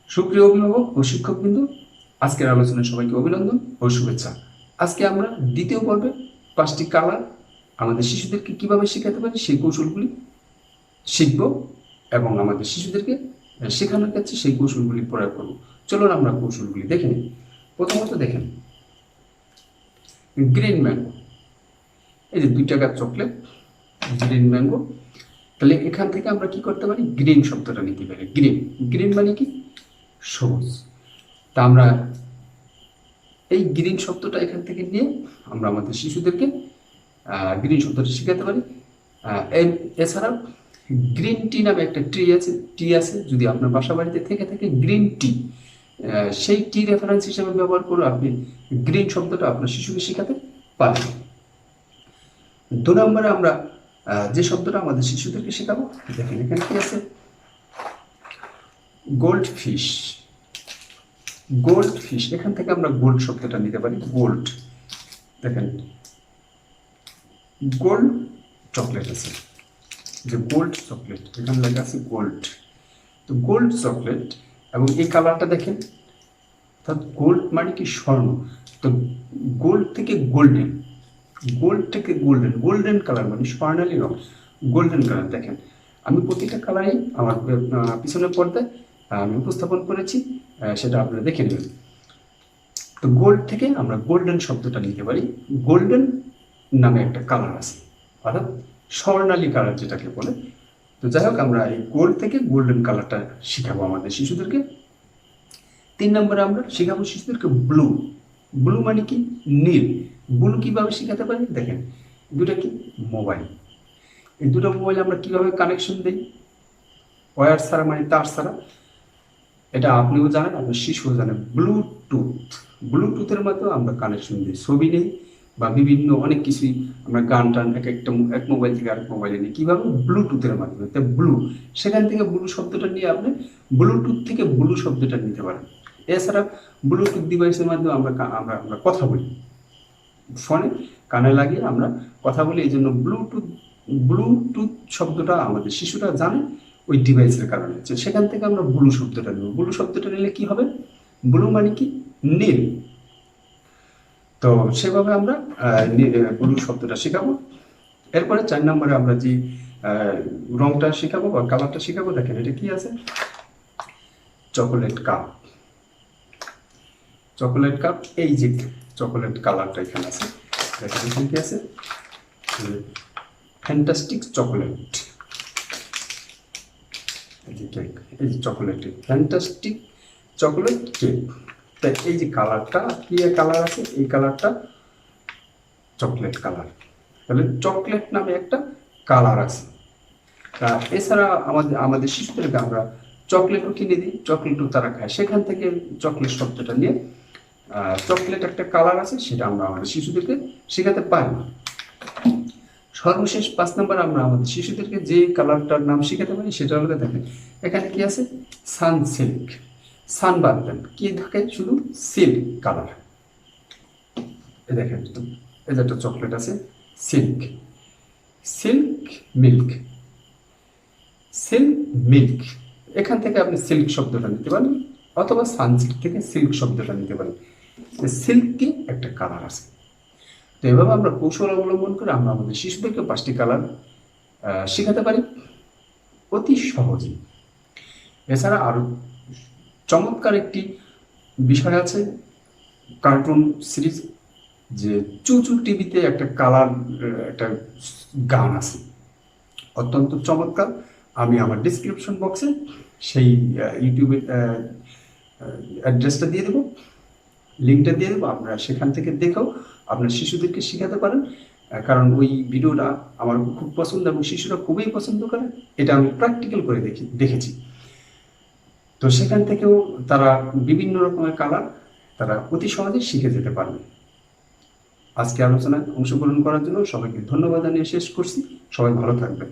সুপ্রিয় অভিভাবক ও শিক্ষকবৃন্দ, আজকের আলোচনায় সবাইকে অভিনন্দন ও শুভেচ্ছা। আজকে আমরা দ্বিতীয় পর্বে 5টি কালার আমাদের শিশুদেরকে কিভাবে শেখাতে পারি সেই কৌশলগুলি শিখব এবং আমাদের শিশুদেরকে শেখানোর ক্ষেত্রে সেই কৌশলগুলি প্রয়োগ করব। চলুন আমরা কৌশলগুলি দেখে নিই। প্রথমত দেখেন, গ্রিন ম্যাঙ্গো, এই যে 2 টাকার চকলেট গ্রিন ম্যাঙ্গো। তাহলে এখান থেকে আমরা কি করতে পারি, গ্রিন শব্দটা নিতে পারি। গ্রিন গ্রিন মানে কি, সবুজ। তা আমরা এই গ্রিন শব্দটা এখান থেকে নিয়ে আমরা আমাদের শিশুদেরকে গ্রিন শব্দটা শেখাতে পারি। এছাড়া গ্রিন টি নামে একটা টি আছে, যদি আপনার বাসা বাড়িতে থেকে থাকে গ্রিন টি, সেই টি রেফারেন্স হিসেবে ব্যবহার করে আপনি গ্রিন শব্দটা আপনার শিশুকে শেখাতে পারেন। 2 নম্বরে আমরা যে শব্দটা আমাদের শিশুদেরকে শেখাবো, দেখেন এখানে কি আছে, গোল্ড ফিশ। গোল্ড ফিশ, এখান থেকে আমরা গোল্ড শব্দটা নিতে পারি। গোল্ড, দেখেন গোল্ড চকলেট আছে, যে গোল্ড চকলেট এখানে লেখা আছে গোল্ড। তো গোল্ড চকলেট, এবং এই কালারটা দেখেন, অর্থাৎ গোল্ড মানে কি স্বর্ণ। তো গোল্ড থেকে গোল্ডেন, গোল্ড থেকে গোল্ডেন, গোল্ডেন কালার মানে স্বর্ণালী রং, গোল্ডেন কালার। দেখেন আমি প্রতিটা কালারই আমার পিছনের পর্দায় আমি উপস্থাপন করেছি, সেটা আপনারা দেখে নেবেন। তো গোল্ড থেকে আমরা গোল্ডেন শব্দটা নিতে পারি। গোল্ডেন নামে একটা কালার আছে, অর্থাৎ স্বর্ণালী কালার যেটাকে বলে। তো যাই হোক, আমরা এই গোল্ড থেকে গোল্ডেন কালারটা শেখাবো আমাদের শিশুদেরকে। 3 নম্বরে আমরা শেখাবো শিশুদেরকে ব্লু। ব্লু মানে কি, নীল। ব্লু কিভাবে শেখাতে পারি, দেখেন দুটা কি, মোবাইল। এই দুটো মোবাইল আমরা কিভাবে কানেকশন দিই, ওয়্যার ছাড়া মানে তার ছাড়া। এটা আপনিও জানেন, আপনার শিশুও জানেন। ব্লুটুথ, ব্লুটুথের মাধ্যমে আমরা কানেকশন দিই, ছবি নেই বা বিভিন্ন অনেক কিছুই আমরা গান টান এক মোবাইল থেকে আরেক মোবাইলে নিই। কীভাবে, ব্লুটুথের মাধ্যমে। তো ব্লু, সেখান থেকে ব্লু শব্দটা নিয়ে আপনি ব্লুটুথ থেকে ব্লু শব্দটা নিতে পারেন। এছাড়া ব্লুটুথ ডিভাইসের মাধ্যমে আমরা কথা বলি, ফোনে কানে লাগিয়ে আমরা কথা বলি। এই জন্য ব্লুটুথ শব্দটা আমাদের শিশুরা জানে ওই ডিভাইসের কারণে। সেখান থেকে আমরা ব্লু শব্দটা নেব। ব্লু শব্দটা নিলে কি হবে, ব্লু মানে কি, নীল। তো সেভাবে আমরা ব্লু শব্দটা শেখাবো। এরপরে 4 নম্বরে আমরা যে রংটা শেখাবো বা কালারটা শেখাবো, দেখেন এটা কি আছে, চকোলেট কাপ। চকোলেট কাপ, এই যে চকোলেট কালারটা এখানে আছে, দেখেন এখানে কি আছে, ফ্যান্টাস্টিক চকোলেট। এই যে চকোলেট, ফ্যান্টাস্টিক চকোলেট কেক। তাই এই যে কালারটা, কি কালার আছে, এই কালারটা চকলেট কালার। তাহলে চকলেট নামে একটা কালার আছে। এছাড়া আমাদের শিশুদেরকে আমরা চকলেটও কিনে দিই, চকলেটও তারা খায়। সেখান থেকে চকলেট শব্দটা নিয়ে চকলেট একটা কালার আছে, সেটা আমরা আমাদের শিশুদেরকে শেখাতে পারি। সর্বশেষ 5 নম্বর আমরা আমাদের শিশুদেরকে যে কালারটার নাম শেখাতে পারি সেটা হলো, দেখেন এখানে কি আছে, সানসিল্ক। সান বাদ দেন, কি থাকে, শুধু সিল্ক কালার। এই দেখেন এই যে একটা চকলেট আছে, silk. Silk milk, silk milk, এখান থেকে আপনি সিল্ক শব্দটা নিতে পারেন, অথবা সানসিল্ক থেকে সিল্ক শব্দটা নিতে পারেন। সিল্ক কি একটা কালার আছে। তো এভাবে আমরা কৌশল অবলম্বন করে আমরা আমাদের শিশুদেরকে 5টি কালার শেখাতে পারি অতি সহজেই। এছাড়া আরো চমৎকার একটি বিষয় আছে, কার্টুন সিরিজ, যে চুচু টিভিতে একটা কালার একটা গান আছে, অত্যন্ত চমৎকার। আমি আমার ডিসক্রিপশন বক্সে সেই ইউটিউবের অ্যাড্রেসটা দিয়ে দেবো, লিঙ্কটা দিয়ে দেবো। আপনারা সেখান থেকে দেখেও আপনার শিশুদেরকে শেখাতে পারেন, কারণ ওই ভিডিওটা আমার খুব পছন্দ এবং শিশুরা খুবই পছন্দ করে। এটা আমি প্র্যাকটিক্যাল করে দেখেছি। তো সেখান থেকেও তারা বিভিন্ন রকমের কালার তারা অতি সহজেই শিখে যেতে পারবে। আজকে আলোচনায় অংশগ্রহণ করার জন্য সবাইকে ধন্যবাদ জানিয়ে শেষ করছি। সবাই ভালো থাকবেন।